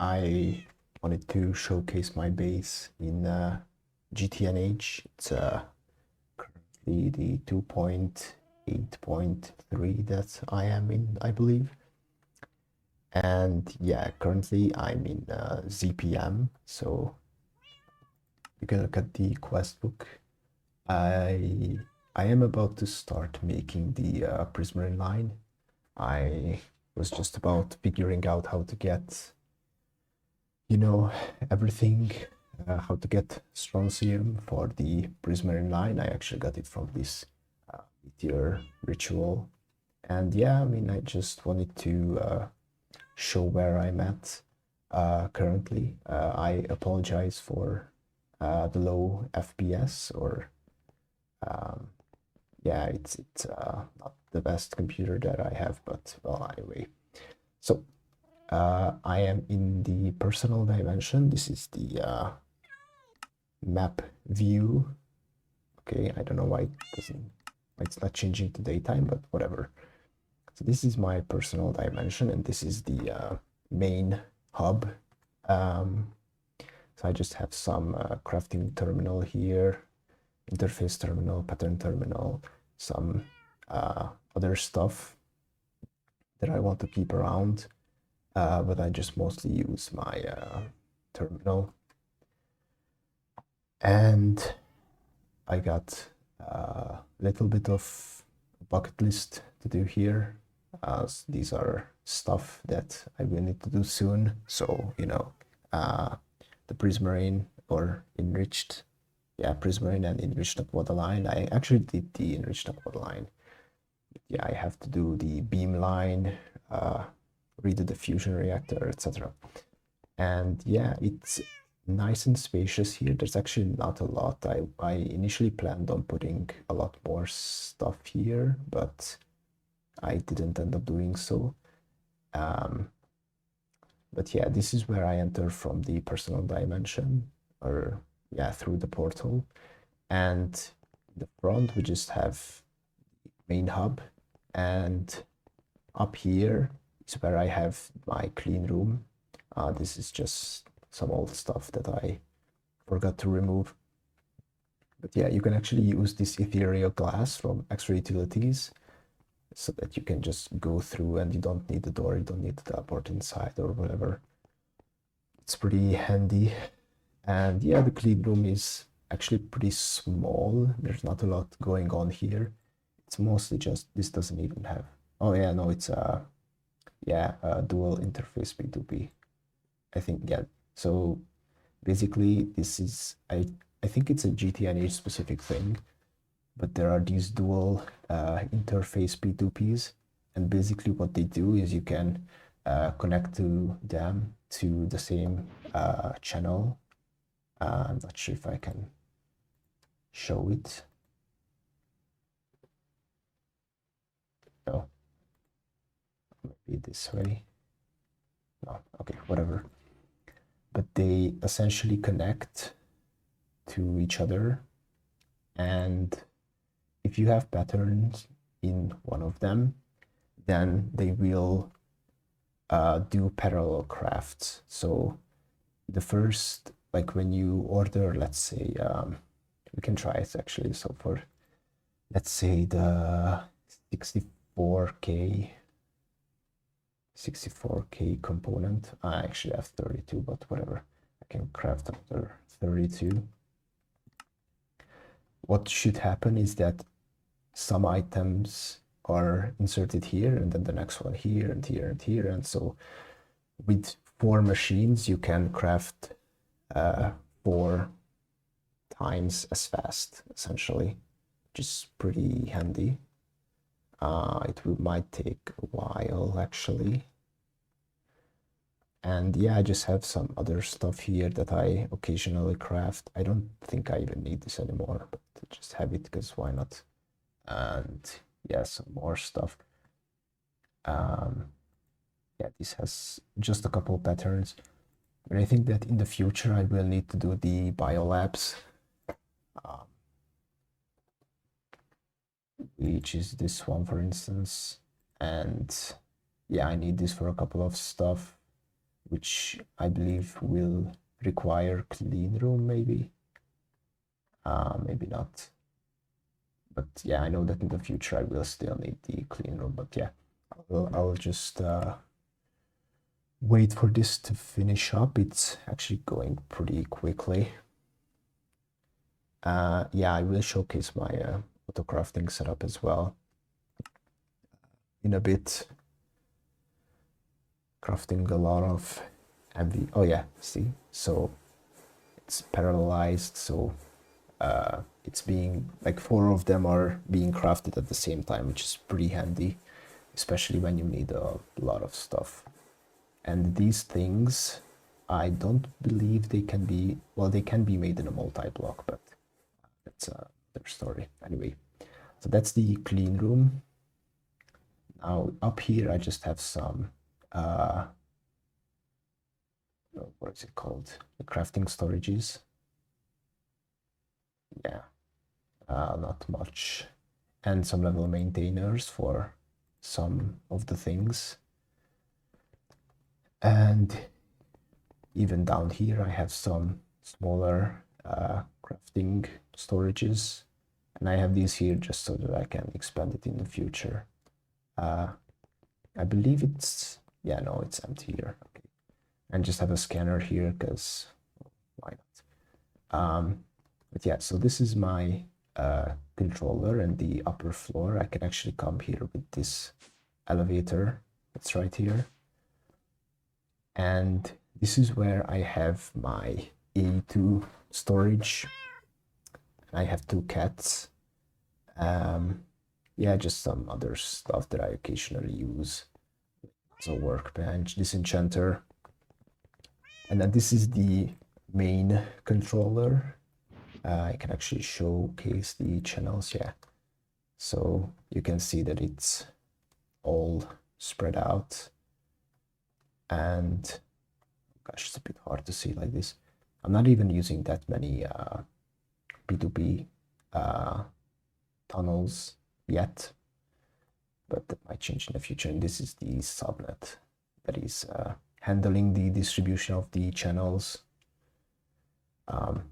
I wanted to showcase my base in GTNH. It's currently the 2.8.3 that I am in, I believe. And yeah, currently I'm in ZPM. So you can look at the quest book. I am about to start making the Prismarine line. I was just about figuring out how to get, everything, how to get strontium for the Prismarine line. I actually got it from this meteor ritual. And yeah, I mean, I just wanted to show where I'm at currently. I apologize for the low FPS, or yeah, it's not the best computer that I have, but well, anyway. So I am in the personal dimension. This is the map view. Okay, I don't know why it's not changing to daytime, but whatever. So this is my personal dimension, and this is the main hub. So I just have some crafting terminal here, interface terminal, pattern terminal, some other stuff that I want to keep around, but I just mostly use my terminal. And I got a little bit of bucket list to do here. These are stuff that I will need to do soon. So, the Prismarine or enriched, Prismarine and enriched aqua line. I actually did the enriched aqua line. Yeah, I have to do the beam line, redo the fusion reactor, etc. And yeah, it's nice and spacious here. There's actually not a lot. I initially planned on putting a lot more stuff here, but I didn't end up doing so. But yeah, this is where I enter from the personal dimension, or yeah, through the portal. And in the front, we just have main hub, and up here is where I have my clean room. This is just some old stuff that I forgot to remove. But yeah, you can actually use this ethereal glass from extra utilities so that you can just go through and you don't need the door, you don't need to teleport inside or whatever. It's pretty handy. And yeah, the clean room is actually pretty small. There's not a lot going on here. It's mostly just, this doesn't even have, oh yeah, no, it's a dual interface P2P. I think, yeah. So basically this is, I think it's a GTNH specific thing, but there are these dual interface P2Ps, and basically what they do is you can connect to them to the same channel. I'm not sure if I can show it. No, maybe this way. No, okay, whatever. But they essentially connect to each other, and if you have patterns in one of them, then they will do parallel crafts. So the first, like when you order, let's say, we can try it actually. So for, let's say, the 64K component, I actually have 32, but whatever, I can craft another 32. What should happen is that some items are inserted here, and then the next one here, and here, and here. And so with 4 machines, you can craft 4 times as fast, essentially, which is pretty handy. Might take a while, actually. And yeah, I just have some other stuff here that I occasionally craft. I don't think I even need this anymore, but just have it because why not? And yeah, some more stuff. Yeah, this has just a couple patterns, but I think that in the future I will need to do the biolabs, which is this one, for instance. And yeah, I need this for a couple of stuff. which I believe will require clean room, maybe. Maybe not. But yeah, I know that in the future I will still need the clean room. But yeah, I'll just wait for this to finish up. It's actually going pretty quickly. Yeah, I will showcase my auto crafting setup as well in a bit. Crafting a lot of heavy. Oh yeah, see, so it's parallelized, so it's being like 4 of them are being crafted at the same time, which is pretty handy, especially when you need a lot of stuff. And these things, I don't believe they can be, well, they can be made in a multi-block, but that's another story. Anyway, so that's the clean room. Now up here I just have some what is it called? The crafting storages. Yeah, not much. And some level maintainers for some of the things. And even down here I have some smaller crafting storages. And I have these here just so that I can expand it in the future. I believe it's, yeah, no, it's empty here. Okay. And just have a scanner here because why not? But yeah, so this is my controller and the upper floor. I can actually come here with this elevator that's right here. And this is where I have my A2 storage. I have 2 cats. Yeah, just some other stuff that I occasionally use. So workbench, disenchanter. And then this is the main controller. I can actually showcase the channels, yeah. So you can see that it's all spread out. And gosh, it's a bit hard to see like this. I'm not even using that many P2P tunnels yet, but that might change in the future. And this is the subnet that is handling the distribution of the channels.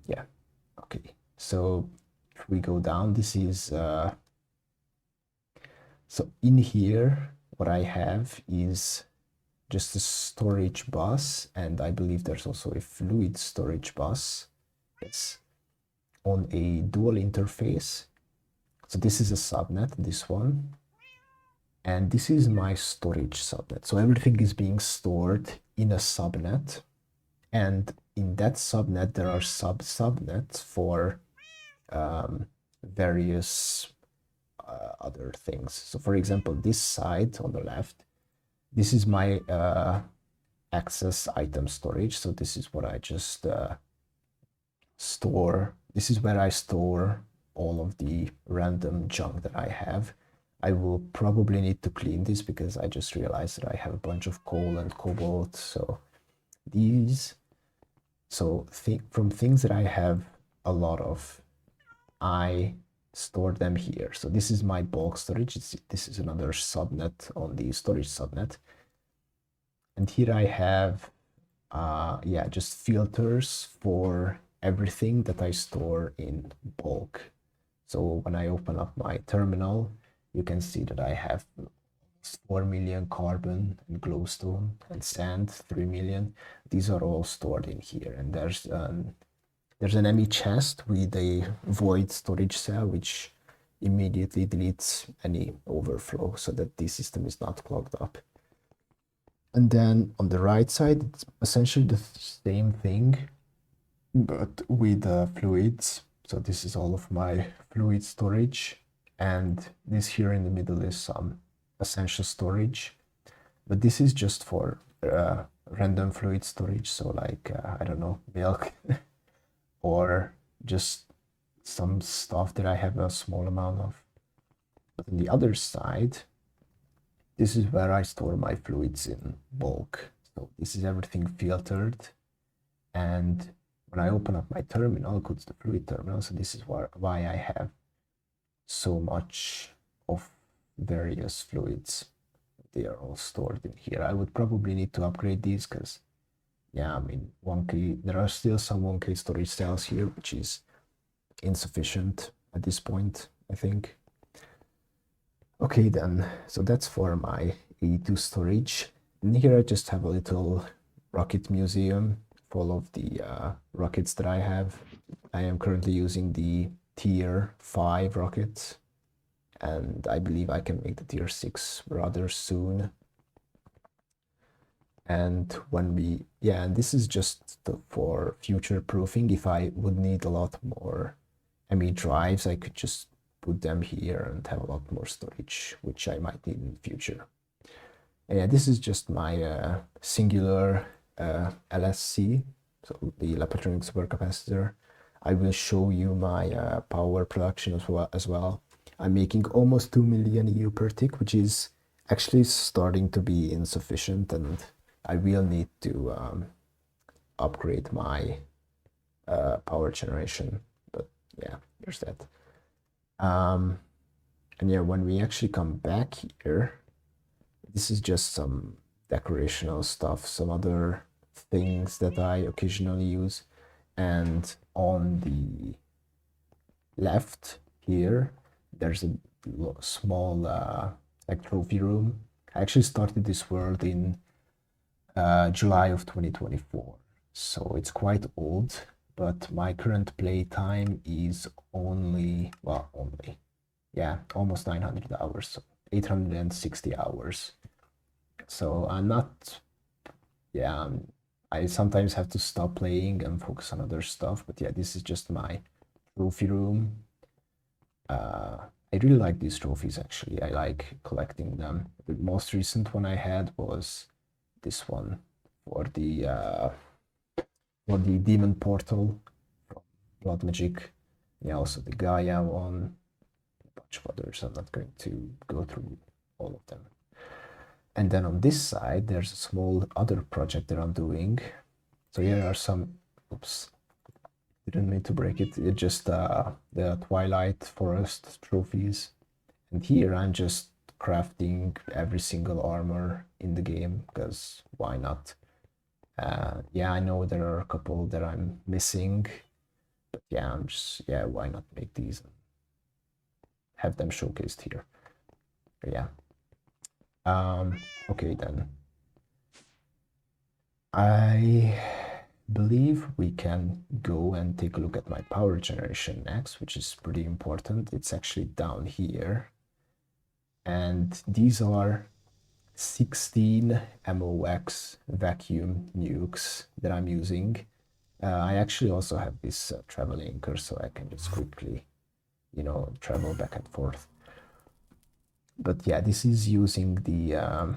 Yeah, okay. So if we go down, this is so in here what I have is just a storage bus, and I believe there's also a fluid storage bus. Yes, on a dual interface. So this is a subnet, this one, and this is my storage subnet. So everything is being stored in a subnet, and in that subnet there are subnets for various other things. So for example, this side on the left, this is my access item storage. So this is what I just store. This is where I store all of the random junk that I have. I will probably need to clean this because I just realized that I have a bunch of coal and cobalt. So these, so from things that I have a lot of, I store them here. So this is my bulk storage. This is another subnet on the storage subnet. And here I have, yeah, just filters for everything that I store in bulk. So when I open up my terminal, you can see that I have 4 million carbon and glowstone and sand, 3 million. These are all stored in here. And there's an ME chest with a void storage cell, which immediately deletes any overflow so that the system is not clogged up. And then on the right side, it's essentially the same thing, but with fluids. So this is all of my fluid storage. And this here in the middle is some essential storage. But this is just for random fluid storage. So like, I don't know, milk or just some stuff that I have a small amount of. But on the other side, this is where I store my fluids in bulk. So this is everything filtered. And when I open up my terminal, it goes to the fluid terminal. So this is why I have so much of various fluids. They are all stored in here. I would probably need to upgrade these because yeah, I mean, 1K, there are still some 1K storage cells here, which is insufficient at this point, I think. Okay, then, so that's for my A2 storage. And here I just have a little rocket museum full of the rockets that I have. I am currently using the tier 5 rockets, and I believe I can make the tier 6 rather soon. And when we, yeah, and this is just for future proofing. If I would need a lot more ME drives, I could just put them here and have a lot more storage, which I might need in the future. And yeah, this is just my singular LSC, so the Laplatronic supercapacitor. I will show you my power production as well. I'm making almost 2 million EU per tick, which is actually starting to be insufficient, and I will need to upgrade my power generation. But yeah, there's that. And yeah, when we actually come back here, this is just some decorational stuff, some other things that I occasionally use. And on the left here, there's a small like trophy room. I actually started this world in July of 2024, so it's quite old, but my current play time is only, well, only, yeah, almost 900 hours, so 860 hours. So I'm not, yeah, I sometimes have to stop playing and focus on other stuff, but yeah, this is just my trophy room. I really like these trophies, actually. I like collecting them. The most recent one I had was this one for the Demon Portal from Blood Magic. Yeah, also the Gaia one, a bunch of others. I'm not going to go through all of them. And then on this side, there's a small other project that I'm doing. So here are some, oops, didn't mean to break it. It's just the Twilight Forest trophies. And here I'm just crafting every single armor in the game, because why not? Yeah, I know there are a couple that I'm missing, but yeah, I'm just, yeah, why not make these and have them showcased here? But yeah. Okay, then. I believe we can go and take a look at my power generation next, which is pretty important. It's actually down here. And these are 16 MOX vacuum nukes that I'm using. I actually also have this travel anchor, so I can just quickly, you know, travel back and forth. But yeah, this is using the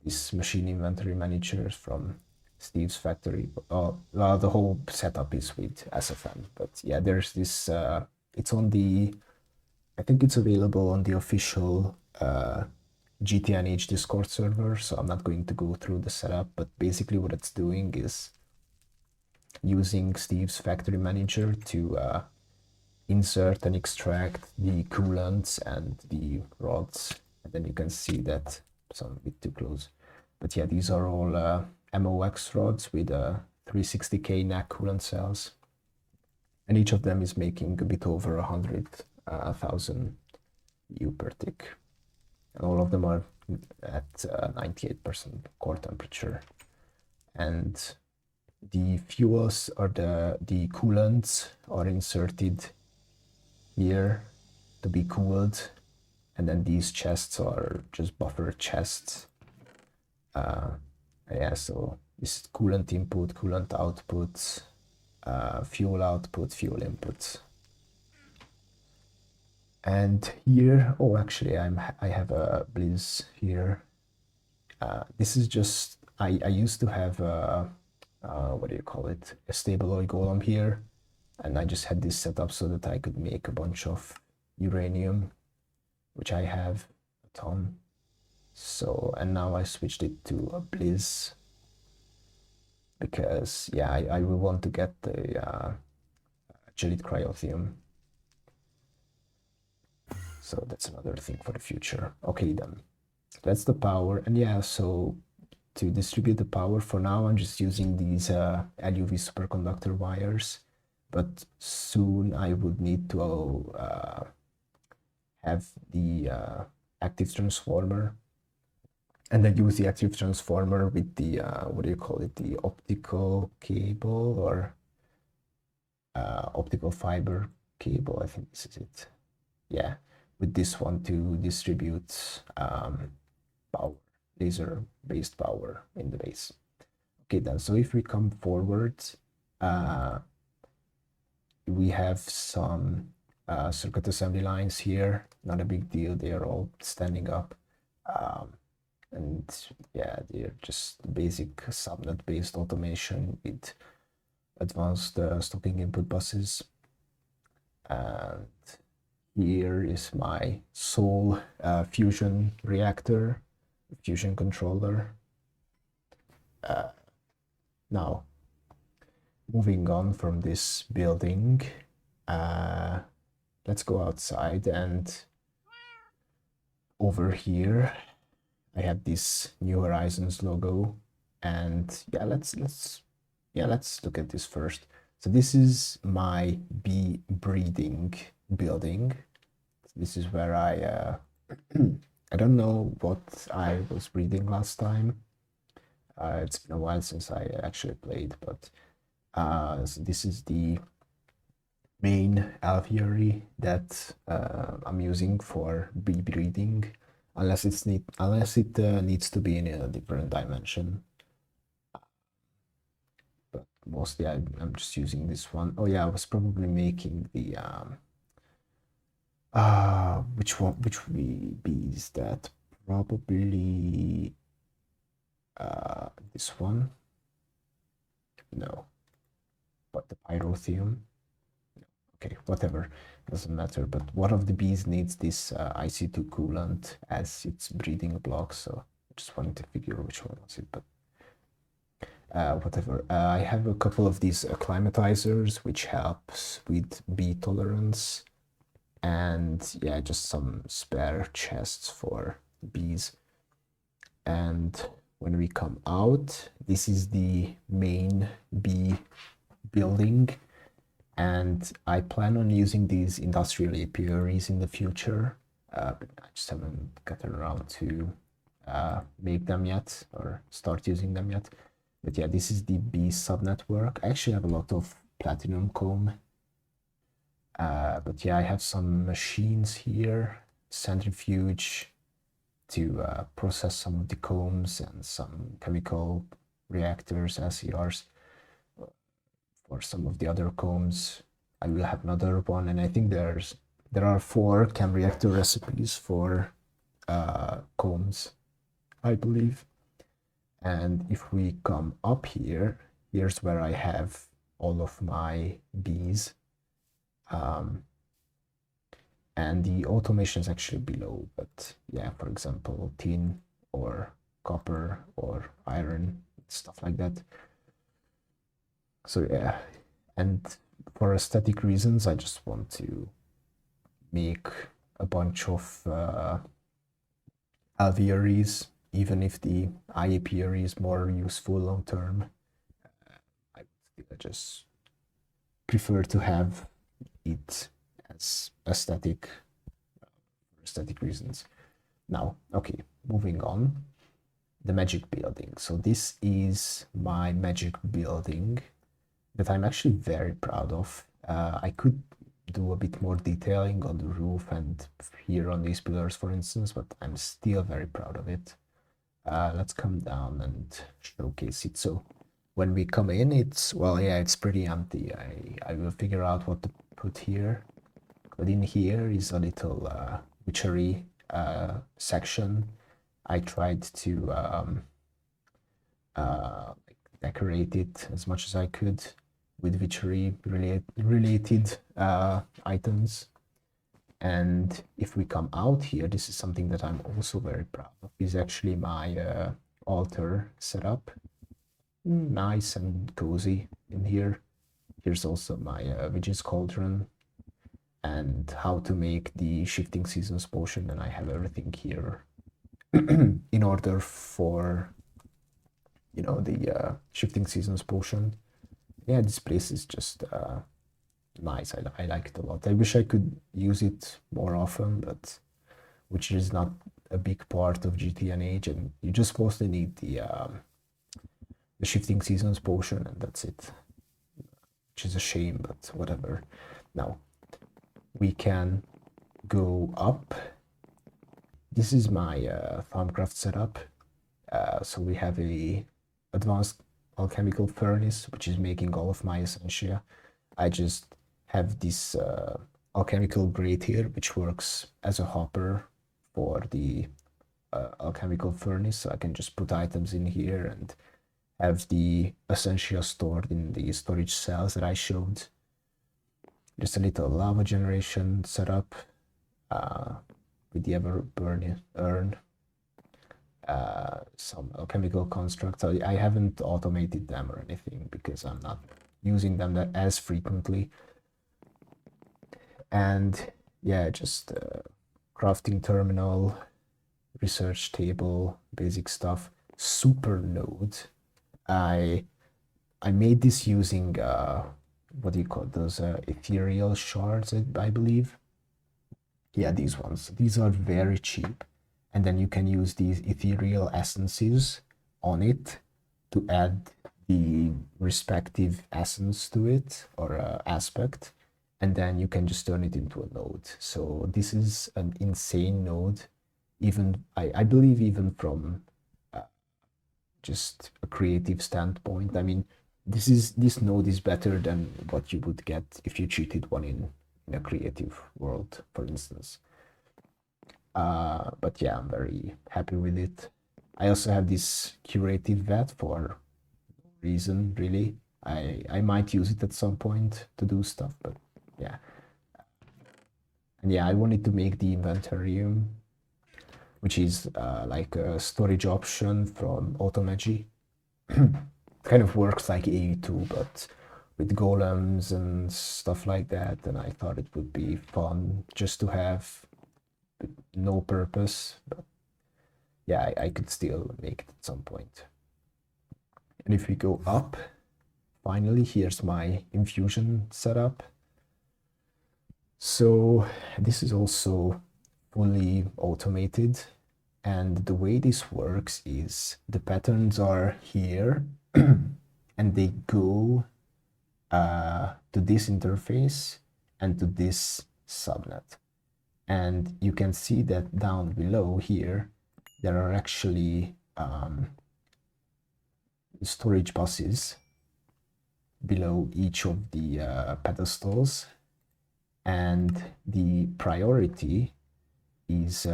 this machine inventory managers from Steve's factory. The whole setup is with SFM, but yeah, there's this. It's on the. I think it's available on the official GTNH Discord server, so I'm not going to go through the setup. But basically, what it's doing is using Steve's factory manager to insert and extract the coolants and the rods, and then you can see that. So I'm a bit too close, but yeah, these are all MOX rods with 360K NAC coolant cells, and each of them is making a bit over 100,000 U per tick, and all of them are at 98% core temperature. And the fuels or the coolants are inserted here to be cooled, and then these chests are just buffer chests. Yeah, so this is coolant input, coolant output, fuel output, fuel input. And here, oh, actually, I have a Blizz here. This is just, I used to have what do you call it, a stable oil golem here, and I just had this set up so that I could make a bunch of uranium, which I have a ton. So, and now I switched it to a Blizz because, yeah, I will want to get the Gelid Cryotheum. So that's another thing for the future. Okay, then that's the power. And yeah, so to distribute the power, for now I'm just using these LUV superconductor wires, but soon I would need to have the active transformer, and then use the active transformer with the what do you call it, the optical cable or optical fiber cable, I think this is it. Yeah, with this one to distribute power, laser based power in the base. Okay, then, so if we come forward, we have some circuit assembly lines here. Not a big deal, they are all standing up. And yeah, they're just basic subnet based automation with advanced stocking input buses. And here is my sole fusion reactor, fusion controller. Now, moving on from this building, let's go outside, and over here I have this New Horizons logo, and yeah, let's look at this first. So this is my bee breeding building. This is where I I don't know what I was breeding last time. It's been a while since I actually played, but so this is the main aviary that I'm using for bee breeding, unless it needs to be in a different dimension. But mostly I'm just using this one. Oh yeah, I was probably making the which bee is that? Probably this one. No, but the pyrotheum. Okay, whatever, doesn't matter. But one of the bees needs this IC2 coolant as its breeding block, so I just wanted to figure which one was it, but whatever. I have a couple of these acclimatizers, which helps with bee tolerance, and yeah, just some spare chests for bees. And when we come out, this is the main bee building, and I plan on using these industrial apiaries in the future, but I just haven't gotten around to make them yet or start using them yet. But yeah, this is the bee subnetwork. I actually have a lot of platinum comb, but yeah, I have some machines here, centrifuge to process some of the combs, and some chemical reactors, SCRs. For some of the other combs, I will have another one, and I think there are 4 chem reactor recipes for combs, I believe. And if we come up here, here's where I have all of my bees, and the automation is actually below. But yeah, for example, tin or copper or iron, stuff like that. So yeah, and for aesthetic reasons, I just want to make a bunch of alvearies, even if the eye apiary is more useful long term. I just prefer to have it as aesthetic, for aesthetic reasons. Now, okay, moving on, the magic building. So this is my magic building that I'm actually very proud of. I could do a bit more detailing on the roof and here on these pillars, for instance, but I'm still very proud of it. Let's come down and showcase it. So when we come in, it's, well, yeah, it's pretty empty. I will figure out what to put here. But in here is a little witchery section. I tried to decorate it as much as I could with witchery related items. And if we come out here, this is something that I'm also very proud of, is actually my altar setup. Nice and cozy in here. Here's also my Witch's Cauldron and how to make the shifting seasons potion, and I have everything here in order for you know, the shifting seasons potion. Yeah, this place is just nice. I like it a lot. I wish I could use it more often, but which is not a big part of GTNH, and you just mostly need the shifting seasons potion, and that's it. Which is a shame, but whatever. Now we can go up. This is my farmcraft setup. So we have a advanced alchemical furnace, which is making all of my essentia. I just have this alchemical grate here, which works as a hopper for the alchemical furnace. So I can just put items in here and have the essentia stored in the storage cells that I showed. Just a little lava generation setup with the ever-burning urn. Some alchemical constructs. I haven't automated them or anything because I'm not using them as frequently. And yeah, just crafting terminal, research table, basic stuff. Super node. I made this using what do you call those ethereal shards, I believe. Yeah, these ones. These are very cheap. And then you can use these ethereal essences on it to add the respective essence to it or aspect, and then you can just turn it into a node. So this is an insane node, even I believe even from just a creative standpoint. I mean, this node is better than what you would get if you cheated one in a creative world, for instance. But yeah, I'm very happy with it. I also have this curative vat for no reason, really. I might use it at some point to do stuff, but yeah. And yeah, I wanted to make the inventarium, which is like a storage option from Automagy. Kind of works like AE2, but with golems and stuff like that. And I thought it would be fun just to have no purpose, but yeah, I could still make it at some point. And if we go up, finally, here's my infusion setup. So this is also fully automated, and the way this works is the patterns are here and they go to this interface and to this subnet. And you can see that down below here, there are actually storage buses below each of the pedestals, and the priority is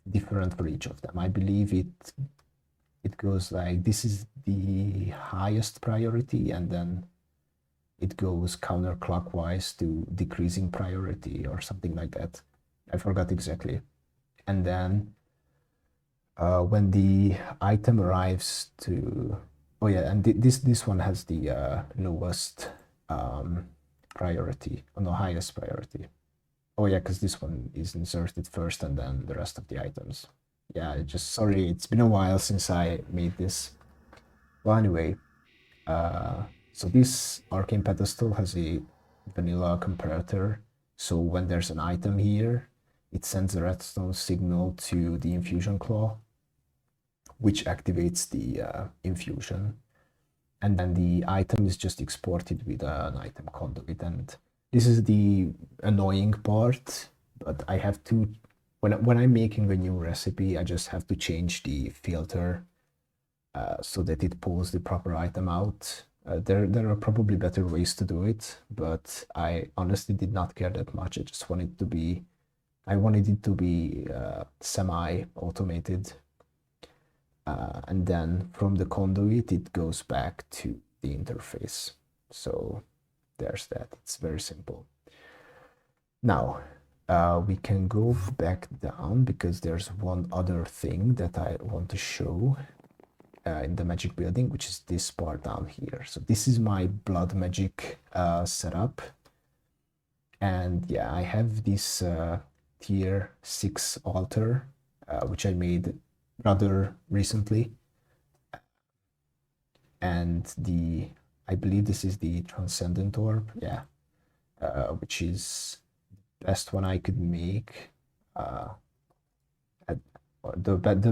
different for each of them. I believe it goes like this is the highest priority, and then it goes counterclockwise to decreasing priority or something like that. I forgot exactly. And then when the item arrives to, oh yeah, and this one has the lowest priority, or no, highest priority. Oh yeah, because this one is inserted first and then the rest of the items. Yeah, sorry, it's been a while since I made this. Well, anyway, so this arcane pedestal has a vanilla comparator. So when there's an item here, it sends a redstone signal to the infusion claw, which activates the infusion. And then the item is just exported with an item conduit. And this is the annoying part, but I have to, when I'm making a new recipe, I just have to change the filter so that it pulls the proper item out. There are probably better ways to do it, but I honestly did not care that much. I just wanted to be, I wanted it to be semi-automated. And then from the conduit, it goes back to the interface. So there's that. It's very simple. Now, we can go back down because there's one other thing that I want to show in the magic building, which is this part down here. So this is my blood magic setup. And yeah, I have this tier 6 altar, which I made rather recently. and I believe this is the Transcendent Orb, yeah, which is the best one I could make, the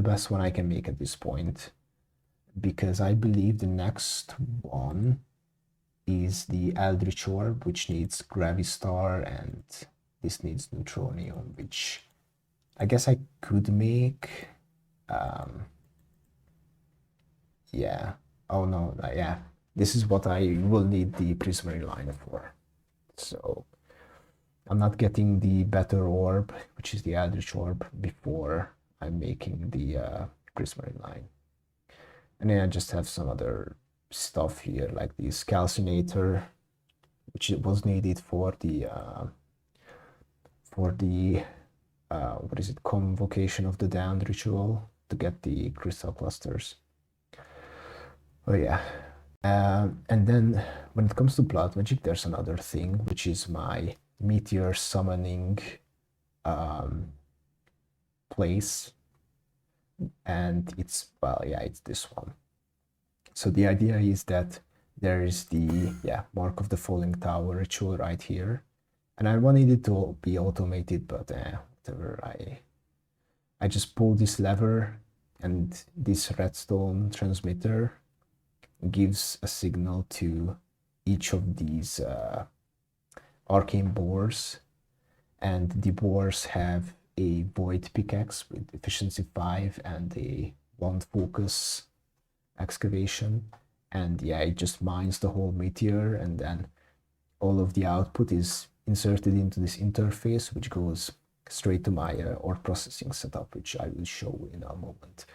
best one I can make at this point, because I believe the next one is the Eldritch Orb, which needs Gravistar, and this needs Neutronium, which I guess I could make. Yeah. Oh no, yeah. This is what I will need the Prismarine line for. So I'm not getting the better orb, which is the Eldritch Orb, before I'm making the Prismarine line. And then I just have some other stuff here, like this Calcinator, which was needed for the what is it, Convocation of the Damned ritual to get the crystal clusters. Oh yeah. And then when it comes to blood magic, there's another thing, which is my meteor summoning place, and it's, well, yeah, it's this one. So the idea is that there is the Mark of the Falling Tower ritual right here, and I wanted it to be automated, but whatever. I just pull this lever, and this redstone transmitter gives a signal to each of these arcane boars, and the boars have a void pickaxe with efficiency 5 and a 1 focus excavation, and yeah, it just mines the whole meteor, and then all of the output is inserted into this interface, which goes straight to my ore processing setup, which I will show in a moment.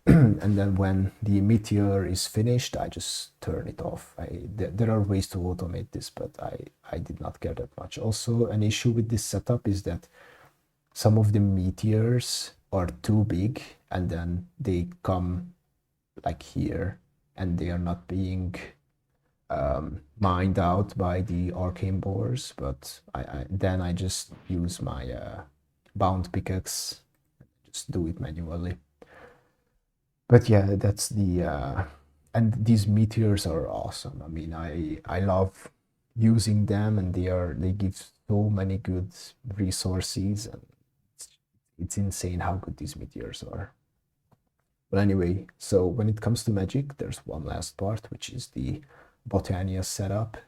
And then when the meteor is finished, I just turn it off. There are ways to automate this, but I did not care that much. Also, an issue with this setup is that some of the meteors are too big, and then they come like here, and they are not being mined out by the arcane boars, but then I just use my bound pickaxe, just do it manually. But yeah, that's the and these meteors are awesome. I mean, I love using them, and they give so many good resources, and it's insane how good these meteors are. But anyway, so when it comes to magic, there's one last part, which is the Botania setup.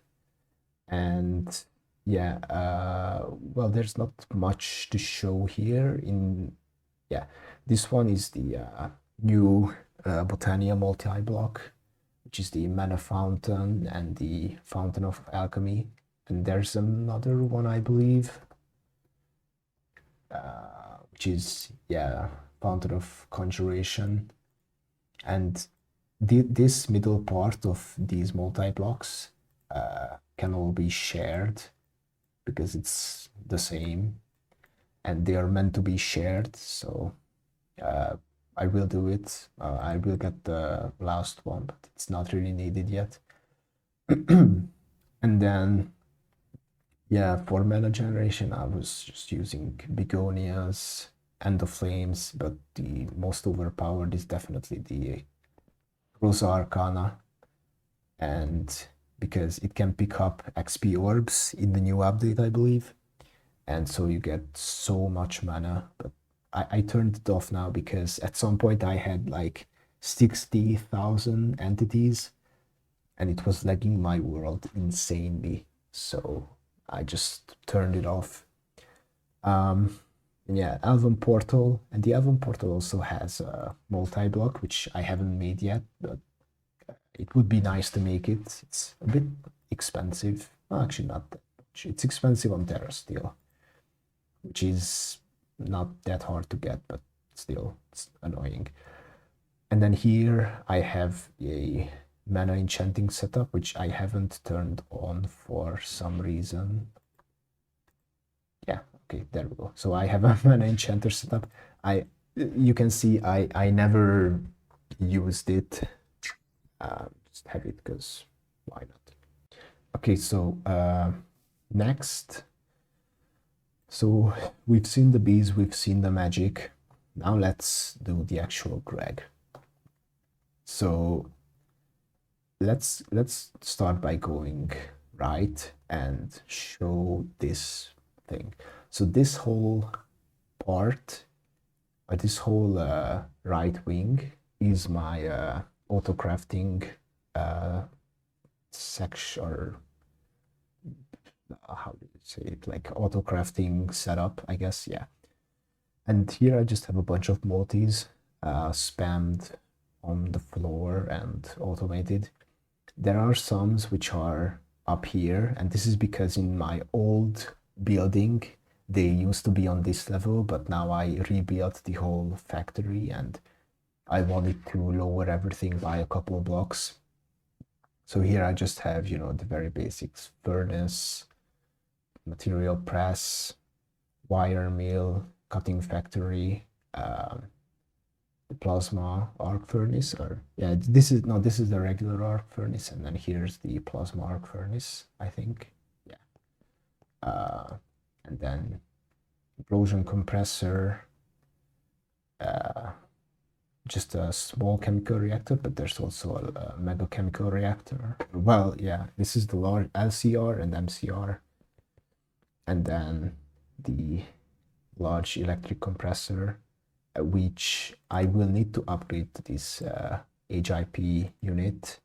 And yeah, well, there's not much to show here. This one is the new Botania multi-block, which is the Mana Fountain and the Fountain of Alchemy. And there's another one, I believe, which is, Fountain of Conjuration. And this middle part of these multi-blocks can all be shared, because it's the same, and they are meant to be shared. So I will do it. I will get the last one, but it's not really needed yet. And then, for mana generation, I was just using Begonias, End of Flames, but the most overpowered is definitely the Rosa Arcana, and because it can pick up XP orbs in the new update, I believe, and so you get so much mana. But I turned it off now, because at some point I had like 60,000 entities, and it was lagging my world insanely, so I just turned it off. Elven Portal, and the Elven Portal also has a multi-block, which I haven't made yet, but it would be nice to make it. It's a bit expensive. Well, actually not that much. It's expensive on Terra Steel, which is not that hard to get, but still, it's annoying. And then here I have a mana enchanting setup, which I haven't turned on for some reason. Yeah, okay, there we go. So I have a mana enchanter setup. You can see I never used it. Just have it because why not? Okay, so next. So we've seen the bees, we've seen the magic. Now let's do the actual Greg. So let's start by going right and show this thing. So this whole part, or this whole right wing is my auto crafting section, or how do you say it, like auto crafting setup, I guess. Yeah. And here I just have a bunch of multis spammed on the floor and automated. There are some which are up here, and this is because in my old building they used to be on this level, but now I rebuilt the whole factory and I wanted to lower everything by a couple of blocks. So here I just have, you know, the very basics: furnace, material press, wire mill, cutting factory, the plasma arc furnace, or yeah, this is the regular arc furnace, and then here's the plasma arc furnace, I think. Yeah. And then implosion compressor, just a small chemical reactor, but there's also a mega chemical reactor. Well, yeah, this is the large LCR and MCR, and then the large electric compressor, which I will need to upgrade this HIP unit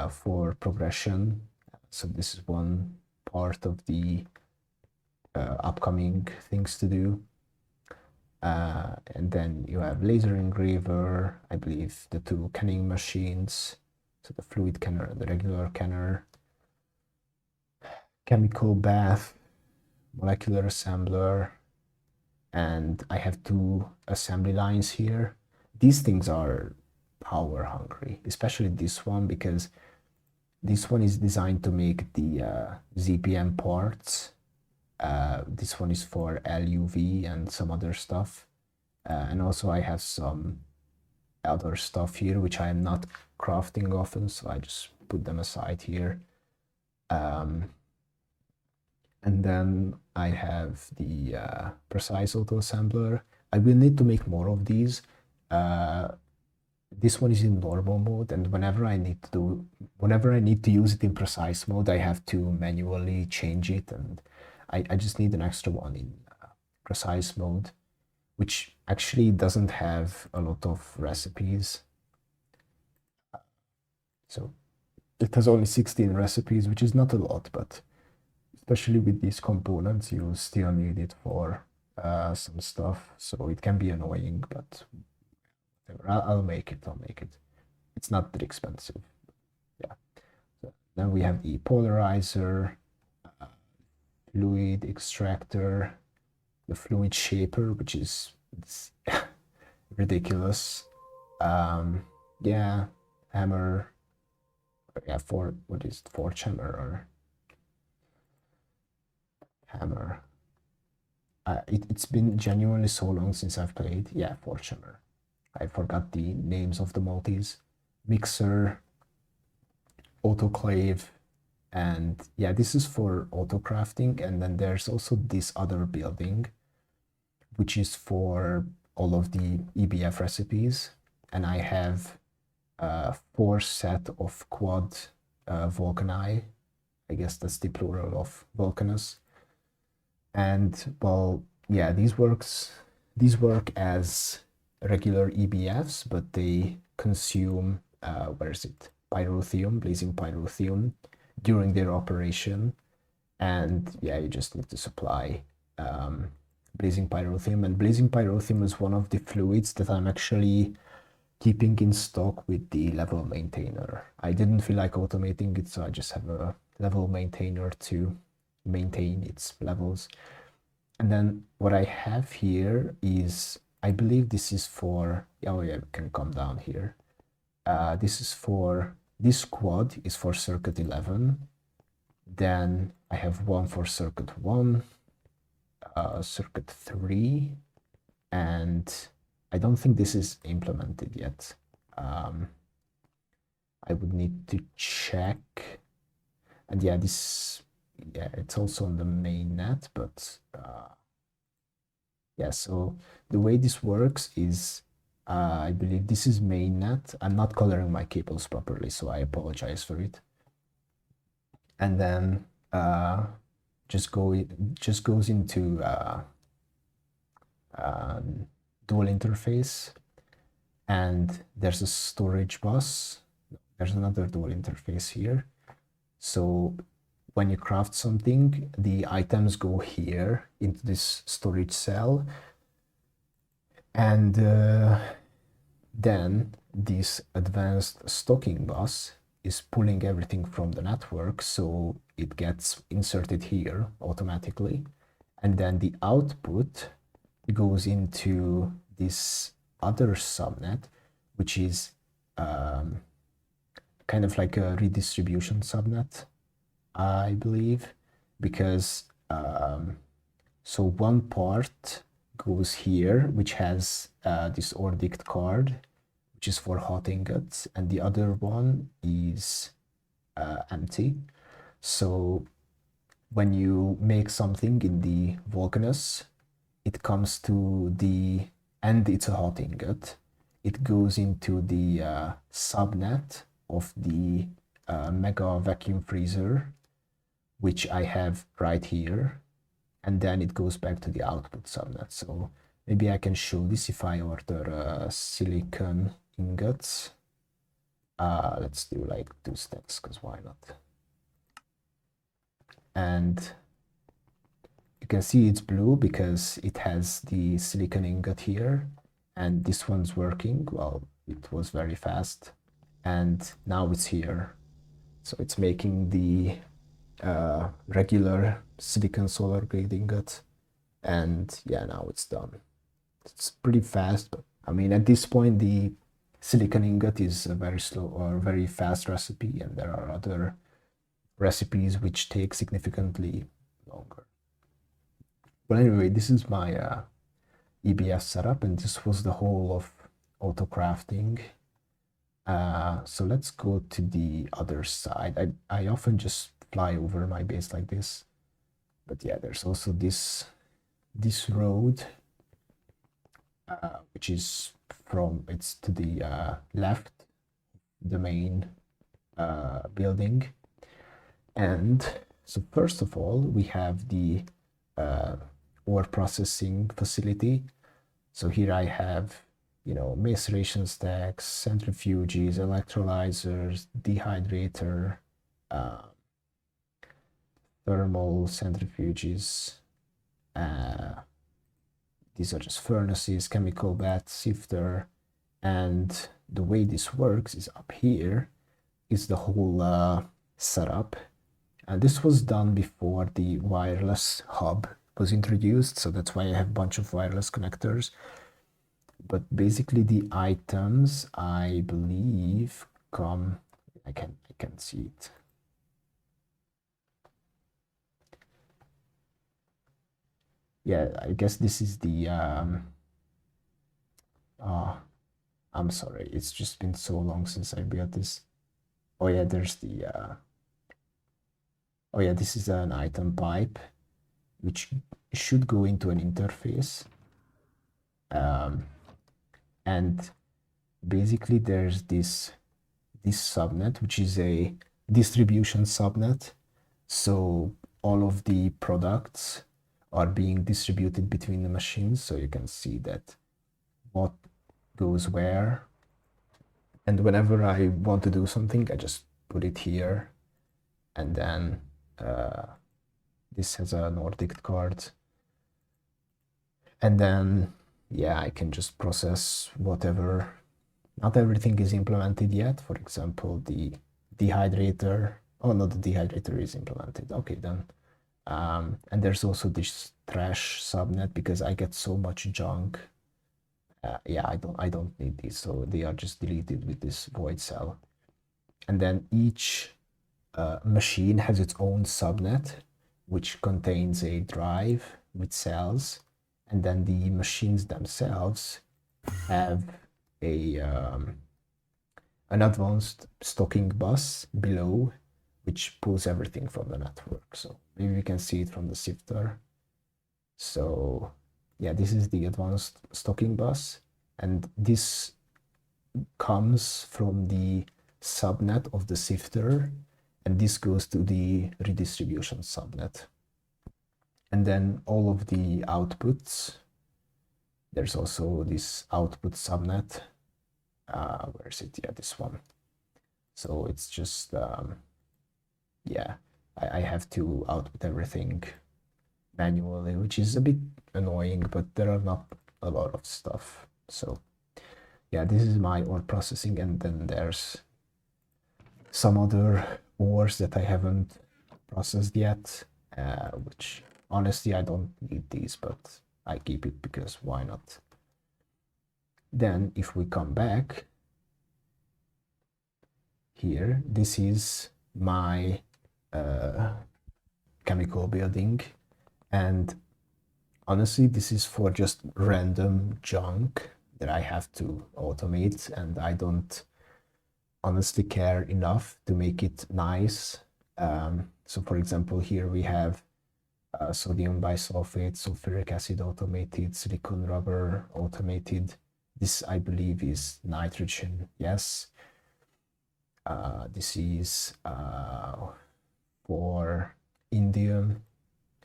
for progression. So this is one part of the upcoming things to do. And then you have laser engraver, I believe the two canning machines, so the fluid canner and the regular canner, chemical bath, molecular assembler, and I have two assembly lines here. These things are power hungry, especially this one, because this one is designed to make the ZPM parts. This one is for LUV and some other stuff. And also I have some other stuff here, which I am not crafting often, so I just put them aside here. And then I have the precise auto assembler. I will need to make more of these. This one is in normal mode, and whenever I need to use it in precise mode, I have to manually change it, and I just need an extra one in precise mode, which actually doesn't have a lot of recipes. So it has only 16 recipes, which is not a lot, but especially with these components, you still need it for some stuff. So it can be annoying, but whatever. I'll make it. It's not that expensive. Yeah. So then we have the polarizer, fluid extractor, the fluid shaper, which is ridiculous. Yeah, hammer. Yeah, what is it, forge hammer or hammer? It's been genuinely so long since I've played. Yeah, forge hammer. I forgot the names of the multis. Mixer, autoclave, and yeah, this is for auto crafting. And then there's also this other building, which is for all of the EBF recipes. And I have 4 set of quad vulcani. I guess that's the plural of vulcanus. And well, yeah, these work as regular EBFs, but they consume where is it? Pyrotheum, blazing pyrotheum, during their operation. And yeah, you just need to supply blazing pyrotheum. And blazing pyrotheum is one of the fluids that I'm actually keeping in stock with the level maintainer. I didn't feel like automating it, so I just have a level maintainer to maintain its levels. And then what I have here is, I believe this is for, oh yeah, we can come down here. This quad is for circuit 11. Then I have one for circuit 1, circuit 3, and I don't think this is implemented yet. I would need to check. And yeah, it's also on the main net, but yeah, so the way this works is I believe this is mainnet. I'm not coloring my cables properly, so I apologize for it. And then just goes into dual interface, and there's a storage bus. There's another dual interface here. So when you craft something, the items go here into this storage cell, and then this advanced stocking bus is pulling everything from the network, so it gets inserted here automatically, and then the output goes into this other subnet, which is kind of like a redistribution subnet, I believe, because so one part goes here, which has this ORDICT card, which is for hot ingots, and the other one is empty. So when you make something in the Vulcanus, it comes to the, and it's a hot ingot, it goes into the subnet of the mega vacuum freezer, which I have right here, and then it goes back to the output subnet. So maybe I can show this if I order silicon ingots. Let's do like 2 stacks, because why not? And you can see it's blue because it has the silicon ingot here, and this one's working. Well, it was very fast, and now it's here. So it's making the regular silicon solar grade ingot, and yeah, now it's done. It's pretty fast, but I mean, at this point, the silicon ingot is a very slow or very fast recipe, and there are other recipes which take significantly longer. But anyway, this is my EBS setup, and this was the whole of auto crafting. So let's go to the other side. I often just fly over my base like this, but yeah, there's also this road, which is it's to the left, the main building. And so first of all, we have the ore processing facility. So here I have, you know, maceration stacks, centrifuges, electrolyzers, dehydrator, thermal centrifuges. These are just furnaces, chemical bath, sifter, and the way this works is up here is the whole setup. And this was done before the wireless hub was introduced, so that's why I have a bunch of wireless connectors. But basically the items, I believe, come, I can see it. Yeah, I guess this is the I'm sorry, it's just been so long since I built this. Oh yeah, there's the oh yeah, this is an item pipe which should go into an interface, and basically there's this subnet, which is a distribution subnet. So all of the products are being distributed between the machines, so you can see that what goes where. And whenever I want to do something, I just put it here, and then this has an ORDICT card, and then yeah, I can just process whatever. Not everything is implemented yet. For example, the dehydrator. Oh no, the dehydrator is implemented. Okay, then. And there's also this trash subnet because I get so much junk. Yeah, I don't need these, so they are just deleted with this void cell. And then each machine has its own subnet, which contains a drive with cells, and then the machines themselves have a an advanced stocking bus below, which pulls everything from the network. So maybe we can see it from the sifter. So yeah, this is the advanced stocking bus, And this comes from the subnet of the sifter, and this goes to the redistribution subnet. And then all of the outputs, there's also this output subnet. Where is it? Yeah, this one. So it's just, yeah, I have to output everything manually, which is a bit annoying, but there are not a lot of stuff. So yeah, this is my ore processing, and then there's some other ores that I haven't processed yet, which honestly I don't need these, but I keep it because why not? Then if we come back here, this is my chemical building, and honestly this is for just random junk that I have to automate, and I don't honestly care enough to make it nice. So for example, here we have sodium bisulfate, sulfuric acid automated, silicon rubber automated. This I believe is nitrogen, yes. This is for indium.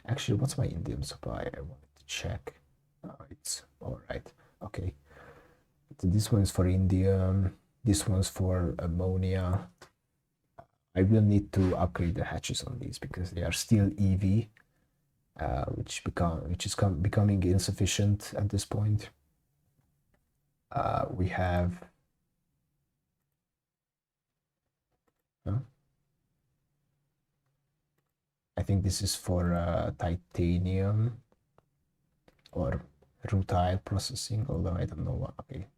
Actually, what's my indium supply? I wanted to check. It's all right. Okay. So this one is for indium. This one's for ammonia. I will need to upgrade the hatches on these because they are still EV, which is becoming insufficient at this point. We have. I think this is for titanium or rutile processing, although I don't know what. Okay.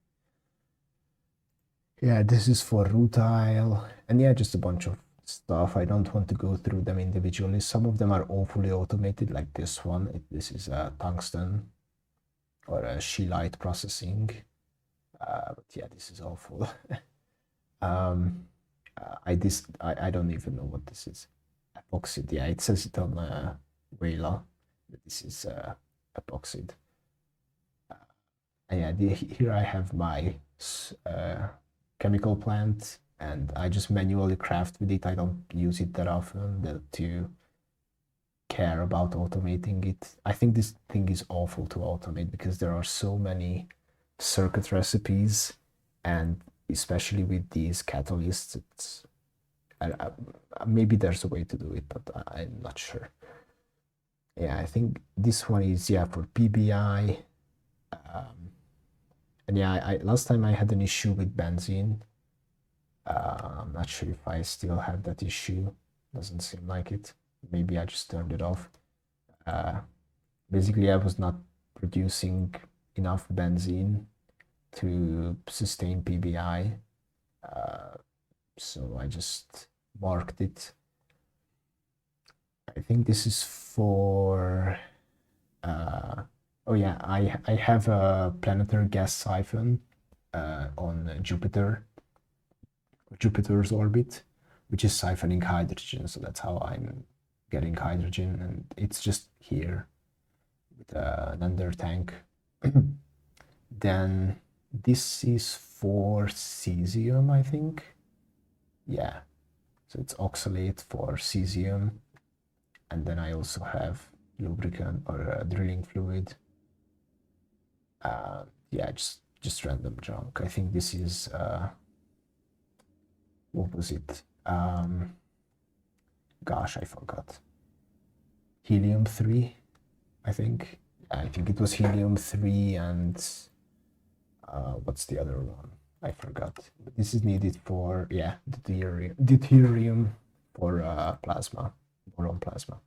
Yeah, this is for rutile, and yeah, just a bunch of stuff. I don't want to go through them individually. Some of them are awfully automated, like this one. This is a tungsten or a scheelite processing. But yeah, this is awful. I don't even know what this is. Epoxid, yeah, it says it on Wayla. This is epoxid. And yeah, here I have my chemical plant, and I just manually craft with it. I don't use it that often to care about automating it. I think this thing is awful to automate because there are so many circuit recipes, and especially with these catalysts, it's maybe there's a way to do it, but I'm not sure. Yeah, I think this one is, yeah, for PBI. And yeah, last time I had an issue with benzene. I'm not sure if I still have that issue. Doesn't seem like it. Maybe I just turned it off. Basically, I was not producing enough benzene to sustain PBI. So I just marked it. I think this is for, oh yeah, I have a planetary gas siphon on Jupiter's orbit, which is siphoning hydrogen. So that's how I'm getting hydrogen, and it's just here with an under tank. Then this is for cesium, I think. Yeah, so it's oxalate for cesium, and then I also have lubricant or drilling fluid. Yeah, just random junk. I think this is what was it? Gosh, I forgot. Helium-3, I think. I think it was helium-3, and what's the other one? I forgot. But this is needed for, yeah, deuterium for plasma, boron plasma.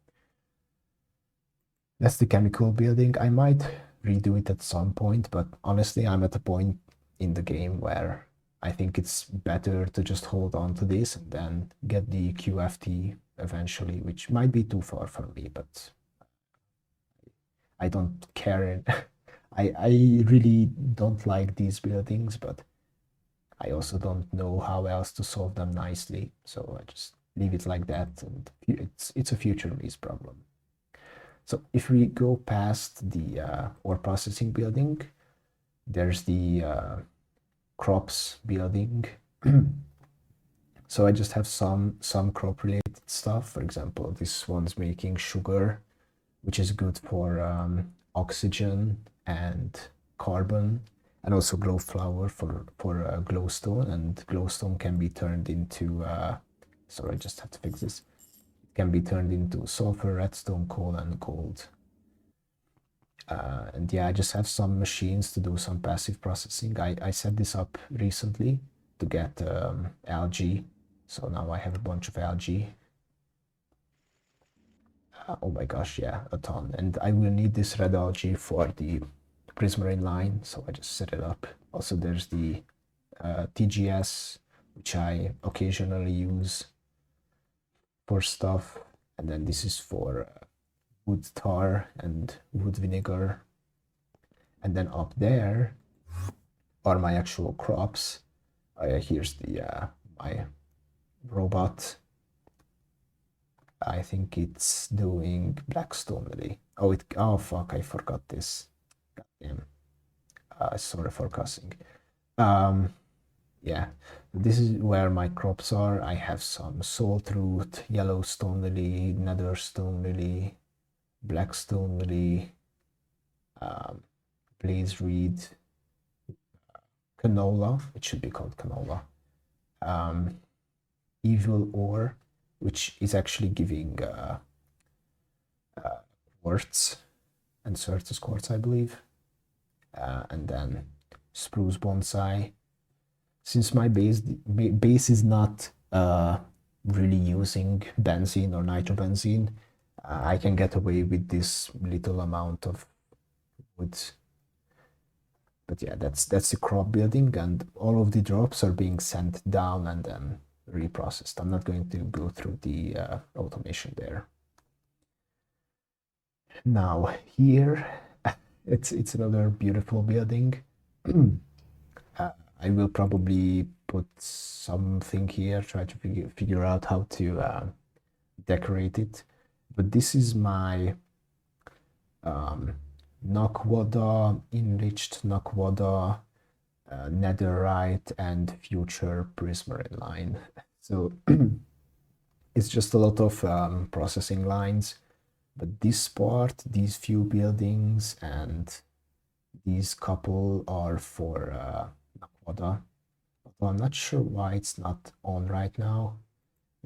That's the chemical building. I might redo it at some point, but honestly, I'm at a point in the game where I think it's better to just hold on to this and then get the QFT eventually, which might be too far for me, but I don't care. I really don't like these buildings, but I also don't know how else to solve them nicely. So I just leave it like that, and it's a future Mies problem. So if we go past the ore processing building, there's the crops building. So I just have some crop related stuff. For example, this one's making sugar, which is good for oxygen and carbon, and also glowflower for glowstone. And glowstone can be turned into sorry, I just have to fix this. It can be turned into sulfur, redstone, coal, and gold. And yeah, I just have some machines to do some passive processing. I set this up recently to get algae. So now I have a bunch of algae. Oh my gosh, yeah, a ton. And I will need this red algae for the prismarine line, so I just set it up. Also, there's the TGS, which I occasionally use for stuff. And then this is for wood tar and wood vinegar. And then up there are my actual crops. Here's the my robot. I think it's doing blackstone lily. Oh fuck, I forgot this. Goddamn. Sorry for cussing. Yeah, this is where my crops are. I have some saltroot, yellow stone lily, nether stone lily, black stone lily, blaze reed, canola, it should be called canola, evil ore, which is actually giving quartz and Certus quartz, I believe, and then spruce bonsai. Since my base is not really using benzene or nitrobenzene, I can get away with this little amount of wood. But yeah, that's the crop building, and all of the drops are being sent down and then reprocessed. I'm not going to go through the automation there. Now here, it's another beautiful building. I will probably put something here, try to figure out how to decorate it. But this is my Nakwada, enriched Nakwada, netherite, and future prismarine line. So it's just a lot of processing lines. But this part, these few buildings, and these couple are for Nakwada. Although I'm not sure why it's not on right now.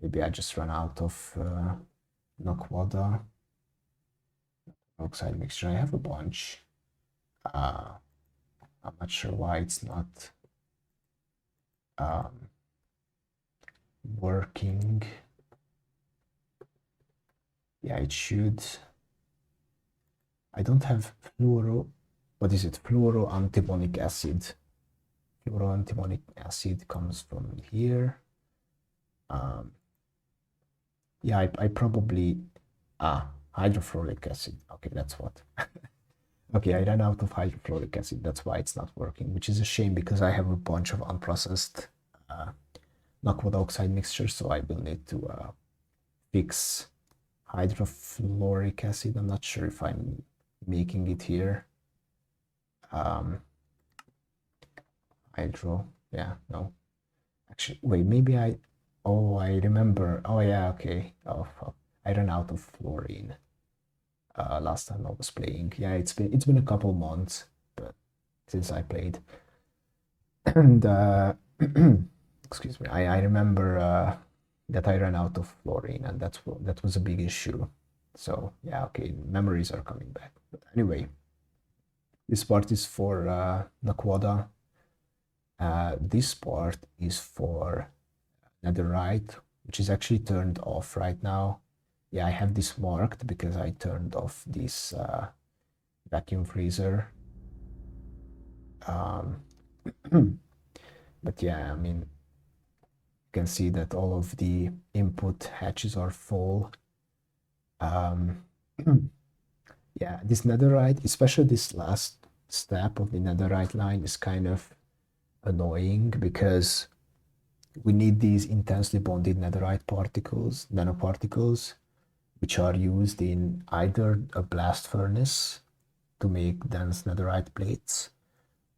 Maybe I just ran out of Nakwada. Oxide mixture, I have a bunch. I'm not sure why it's not working. Yeah, it should. I don't have fluoro. What is it? Fluoroantimonic acid. Fluoroantimonic acid comes from here. Yeah, I probably hydrofluoric acid. Okay, that's what. Okay, I ran out of hydrofluoric acid. That's why it's not working, which is a shame because I have a bunch of unprocessed Nakwada oxide mixture, so I will need to fix hydrofluoric acid. I'm not sure if I'm making it here. Hydro, yeah, no. Actually, wait, maybe I remember. Oh yeah, okay. Oh fuck. I ran out of fluorine last time I was playing. Yeah, it's been a couple months, but since I played. And excuse me, I remember that I ran out of fluorine, and that was a big issue. So yeah, okay, memories are coming back. But anyway, this part is for Nakwada. This part is for netherite, which is actually turned off right now. Yeah, I have this marked because I turned off this vacuum freezer. But yeah, I mean, you can see that all of the input hatches are full. Yeah, this netherite, especially this last step of the netherite line, is kind of annoying because we need these intensely bonded netherite particles, nanoparticles, which are used in either a blast furnace to make dense netherite plates,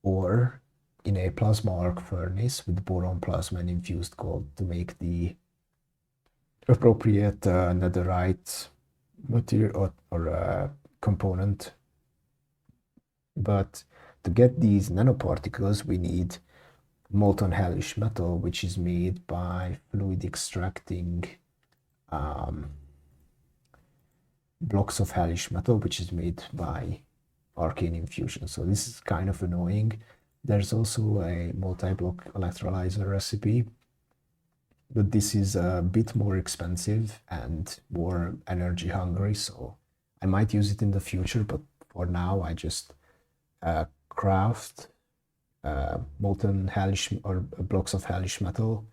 or in a plasma arc furnace with boron plasma and infused gold to make the appropriate netherite material or component. But to get these nanoparticles, we need molten hellish metal, which is made by fluid extracting blocks of hellish metal, which is made by arcane infusion. So this is kind of annoying. There's also a multi-block electrolyzer recipe, but this is a bit more expensive and more energy hungry, so I might use it in the future, but for now I just craft molten hellish or blocks of hellish metal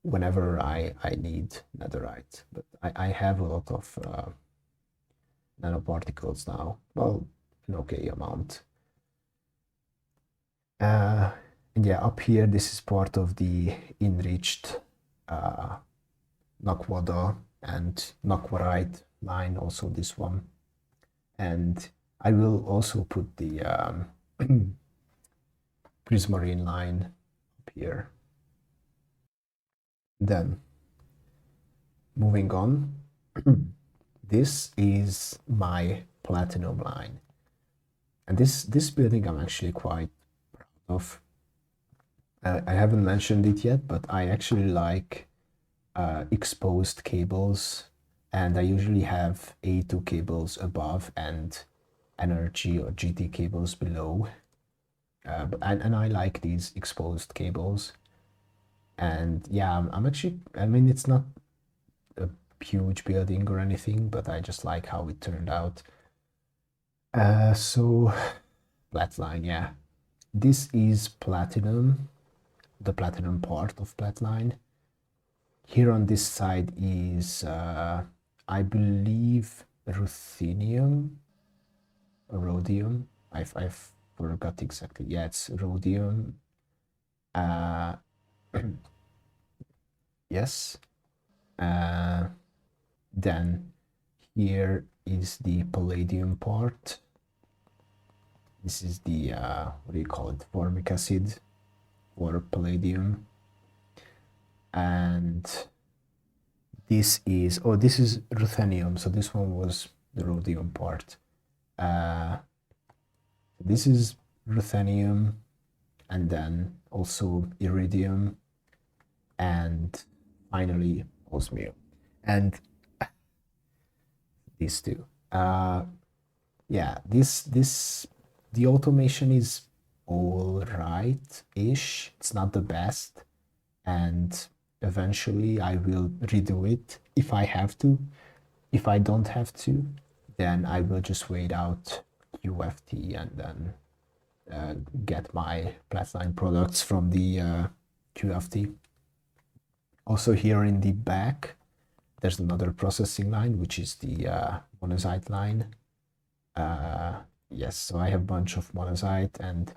whenever I need netherite. But I have a lot of nanoparticles now, well, an okay amount. And yeah, up here, this is part of the enriched Nakwada and Nakwarite line, also this one. And I will also put the prismarine line up here. Then, moving on, this is my platinum line. And this building I'm actually quite proud of. I haven't mentioned it yet, but I actually like exposed cables, and I usually have A2 cables above and energy or GT cables below. And I like these exposed cables. And yeah, I'm actually, I mean, it's not a huge building or anything, but I just like how it turned out. So, Flatline, yeah. This is platinum, the platinum part of Flatline. Here on this side is, I believe, ruthenium, or rhodium. I've forgot exactly. Yeah, it's rhodium. Yes. Then here is the palladium part. This is the, what do you call it, formic acid or palladium. And this is, oh, this is ruthenium. So this one was the rhodium part. This is ruthenium, and then also iridium, and finally osmium. And these two. Yeah, the automation is all right-ish. It's not the best, and eventually I will redo it if I have to. If I don't have to, then I will just wait out QFT and then get my Flatline products from the QFT. Also here in the back, there's another processing line, which is the monazite line. Yes, so I have a bunch of monazite, and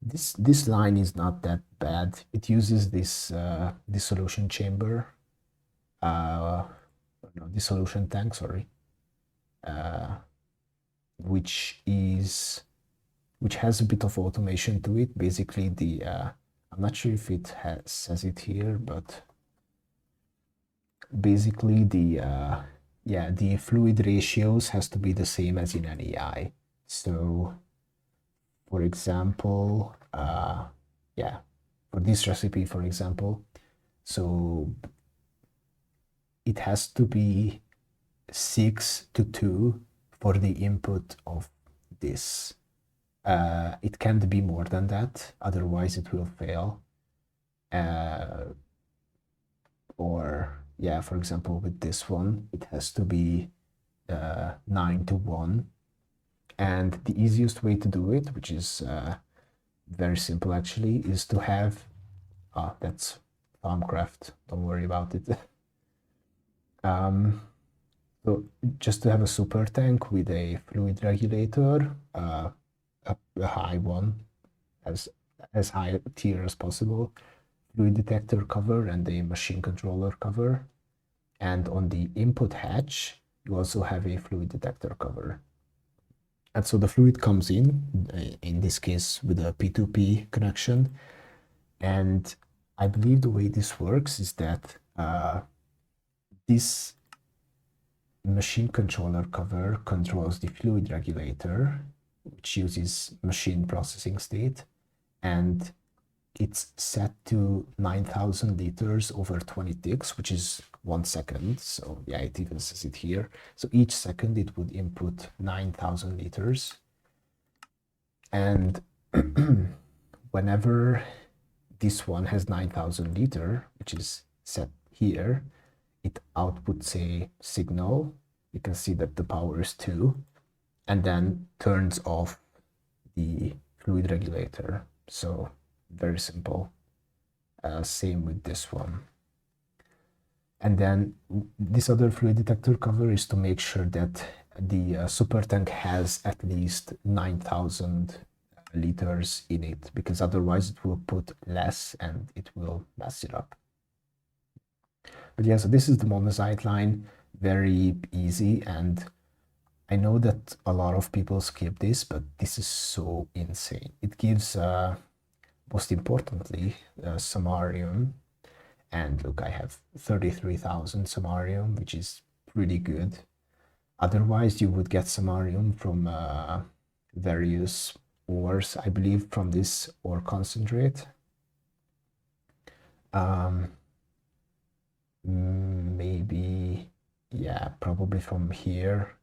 this line is not that bad. It uses this dissolution chamber, no, dissolution tank, sorry, which has a bit of automation to it. Basically, I'm not sure if it says it here, but basically the fluid ratios has to be the same as in an AI. So, for example, yeah, for this recipe, for example, so it has to be 6:2 for the input of this. It can't be more than that, otherwise it will fail. Or yeah, for example, with this one, it has to be 9:1. And the easiest way to do it, which is very simple actually, is to have, that's Farmcraft, don't worry about it. So just to have a super tank with a fluid regulator, a high one, as high a tier as possible, fluid detector cover and a machine controller cover. And on the input hatch, you also have a fluid detector cover. And so the fluid comes in this case with a P2P connection. And I believe the way this works is that this machine controller cover controls the fluid regulator, which uses machine processing state, and it's set to 9,000 liters over 20 ticks, which is 1 second. So yeah, it even says it here. So each second it would input 9,000 liters. And whenever this one has 9,000 liter, which is set here, it outputs a signal. You can see that the power is 2, and then turns off the fluid regulator. So very simple. Same with this one. And then this other fluid detector cover is to make sure that the super tank has at least 9,000 liters in it, because otherwise it will put less and it will mess it up. But yeah, so this is the monazite line, very easy, and I know that a lot of people skip this, but this is so insane. It gives, most importantly, samarium, and look, I have 33,000 samarium, which is pretty good. Otherwise, you would get samarium from various ores, I believe, from this ore concentrate. Maybe, yeah, probably from here.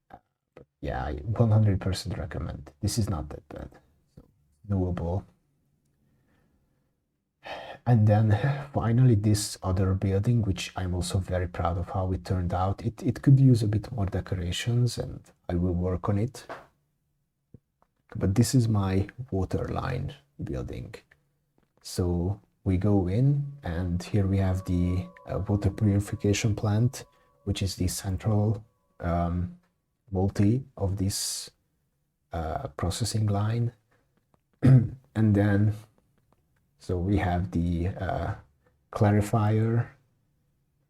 But yeah, I 100% recommend. This is not that bad. So, doable. And then finally this other building, which I'm also very proud of how it turned out. It could use a bit more decorations, and I will work on it. But this is my water line building. So we go in, and here we have the water purification plant, which is the central multi of this processing line. And then, so we have the clarifier,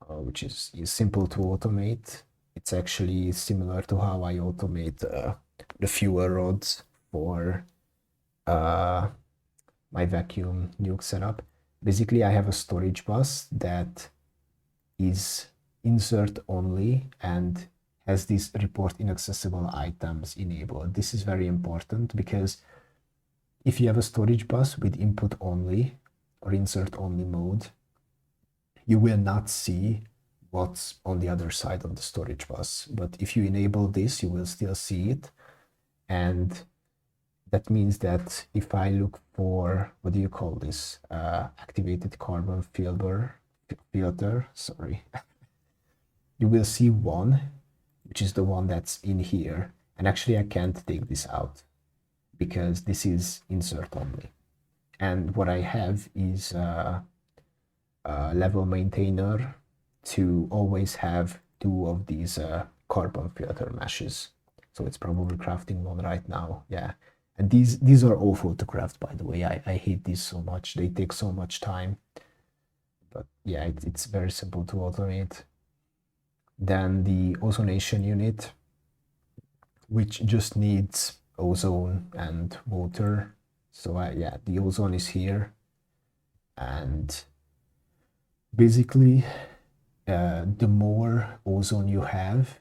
which is simple to automate. It's actually similar to how I automate the fuel rods for my vacuum nuke setup. Basically, I have a storage bus that is insert only and has this report inaccessible items enabled. This is very important because if you have a storage bus with input only or insert only mode, you will not see what's on the other side of the storage bus. But if you enable this, you will still see it. And that means that if I look for, what do you call this? Activated carbon filter, sorry. You will see one, which is the one that's in here. And actually I can't take this out because this is insert only. And what I have is a level maintainer to always have 2 of these carbon filter meshes. So it's probably crafting one right now, yeah. And these are all photographed, by the way. I hate these so much. They take so much time. But yeah, it's very simple to automate. Then the ozonation unit, which just needs ozone and water. So yeah, the ozone is here. And basically, the more ozone you have,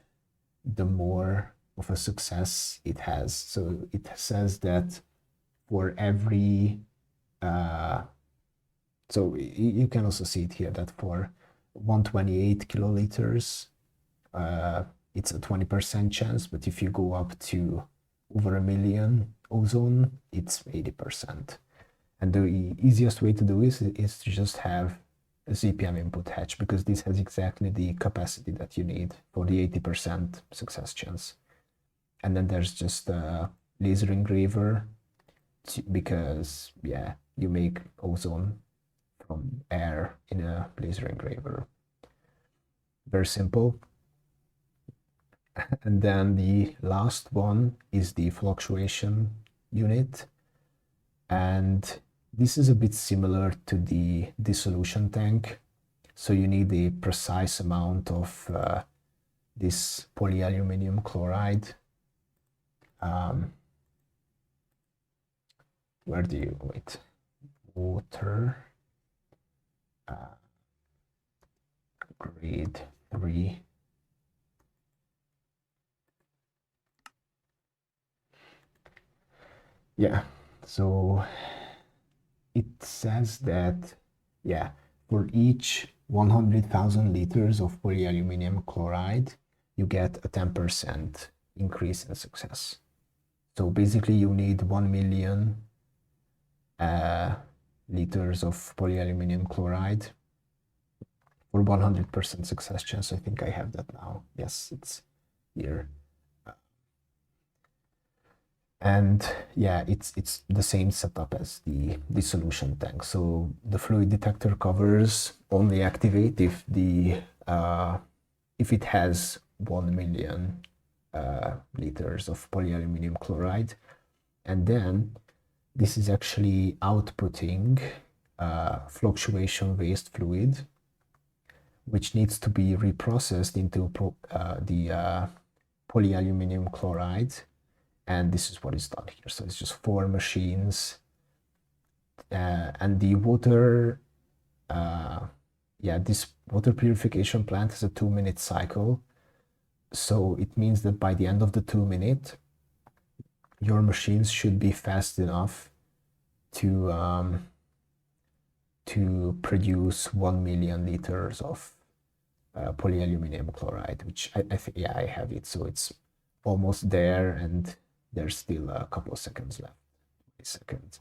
the more of a success it has. So it says that for every, so you can also see it here that for 128 kiloliters, it's a 20% chance, but if you go up to over 1 million ozone, it's 80%. And the easiest way to do this is to just have a ZPM input hatch, because this has exactly the capacity that you need for the 80% success chance. And then there's just a laser engraver, because yeah, you make ozone from air in a laser engraver. Very simple. And then the last one is the fluctuation unit. And this is a bit similar to the dissolution tank. So you need a precise amount of this polyaluminium chloride where do you wait? Water grade 3. Yeah, so it says that, yeah, for each 100,000 liters of polyaluminum chloride, you get a 10% increase in success. So basically you need 1 million liters of polyaluminum chloride for 100% success chance. I think I have that now. Yes, it's here. And yeah, it's the same setup as the solution tank. So the fluid detector covers only activate if it has 1 million liters of polyaluminum chloride, and then this is actually outputting fluctuation waste fluid, which needs to be reprocessed into the polyaluminum chloride. And this is what is done here. So it's just 4 machines. And the water, this water purification plant has a 2-minute cycle. So it means that by the end of the 2 minutes, your machines should be fast enough to produce 1 million liters of polyaluminum chloride, which I think, yeah, I have it. So it's almost there, and there's still a couple of seconds left. Seconds.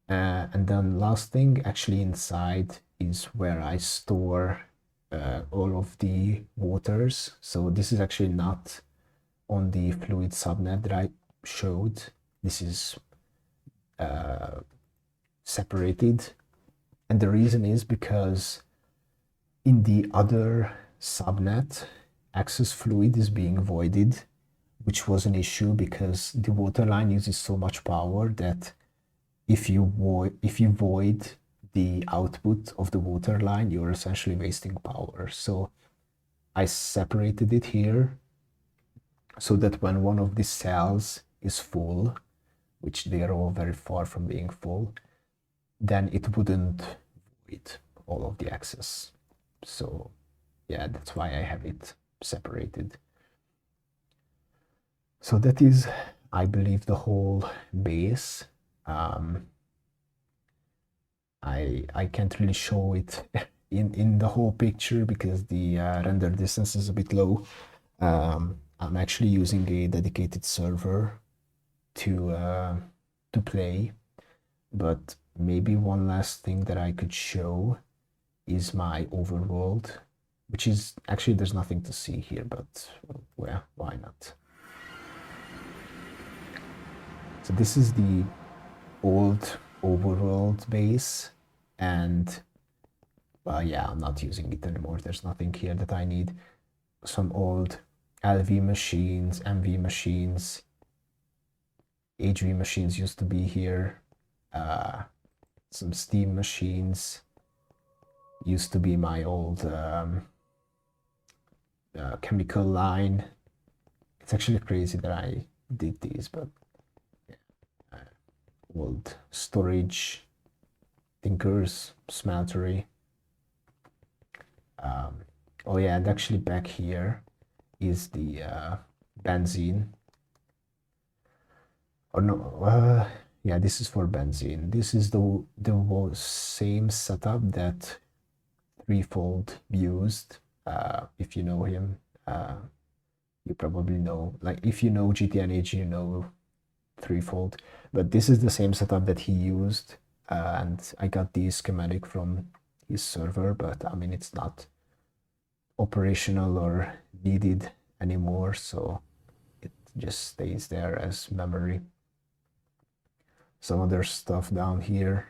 And then last thing, actually inside is where I store all of the waters. So this is actually not on the fluid subnet that I showed. This is separated. And the reason is because in the other subnet, excess fluid is being voided, which was an issue because the water line uses so much power that if you void the output of the water line, you're essentially wasting power. So I separated it here so that when one of the cells is full, which they are all very far from being full, then it wouldn't void all of the excess. So yeah, that's why I have it separated. So that is, I believe, the whole base. I can't really show it in the whole picture because the render distance is a bit low. I'm actually using a dedicated server to play, but maybe one last thing that I could show is my overworld, which is actually, there's nothing to see here, but well, why not? So this is the old overworld base, and yeah, I'm not using it anymore. There's nothing here that I need. Some old LV machines, MV machines, HV machines used to be here. Some steam machines used to be my old chemical line. It's actually crazy that I did these, but old storage, tinkers, smeltery. Oh yeah, and actually back here is the benzene. Or no, yeah, this is for benzene. This is the same setup that Threefold used. If you know him, you probably know. Like, if you know GTNH, you know Threefold. But this is the same setup that he used, and I got the schematic from his server, but I mean, it's not operational or needed anymore, so it just stays there as memory. Some other stuff down here,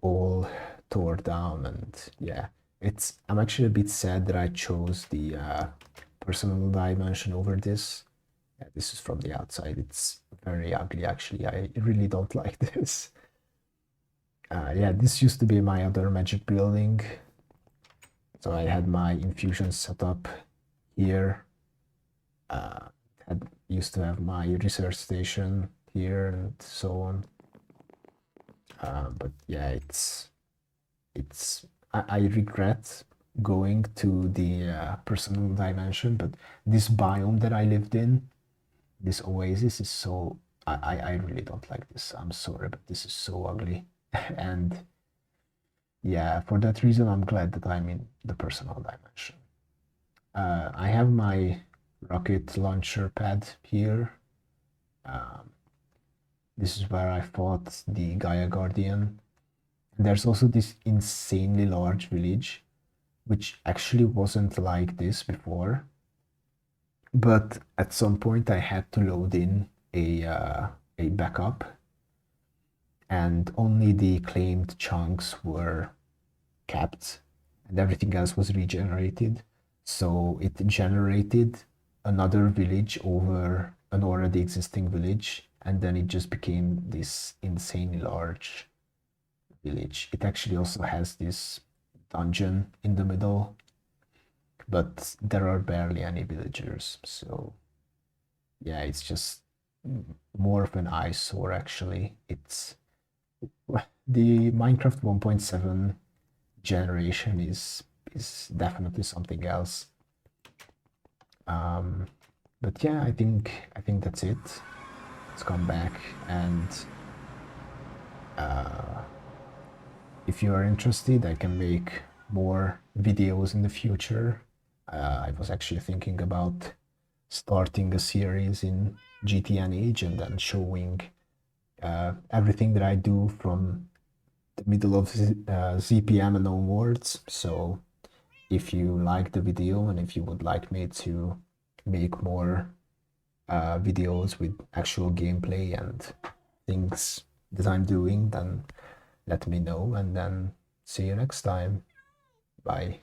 all tore down, and yeah, I'm actually a bit sad that I chose the personal dimension over this. Yeah, this is from the outside. It's very ugly, actually. I really don't like this. Yeah, this used to be my other magic building. So I had my infusion set up here. used to have my research station here and so on. But yeah, I regret going to the personal dimension, but this biome that I lived in, this oasis is so, I really don't like this. I'm sorry, but this is so ugly. And yeah, for that reason, I'm glad that I'm in the personal dimension. I have my rocket launcher pad here. This is where I fought the Gaia Guardian. And there's also this insanely large village, which actually wasn't like this before. But at some point, I had to load in a backup, and only the claimed chunks were kept, and everything else was regenerated. So it generated another village over an already existing village, and then it just became this insanely large village. It actually also has this dungeon in the middle, but there are barely any villagers. So yeah, it's just more of an eyesore actually. It's the Minecraft 1.7 generation is definitely something else. But yeah, I think that's it. Let's come back, and if you are interested, I can make more videos in the future. I was actually thinking about starting a series in GTNH and then showing everything that I do from the middle of ZPM and onwards. So if you like the video and if you would like me to make more videos with actual gameplay and things that I'm doing, then let me know, and then see you next time. Bye.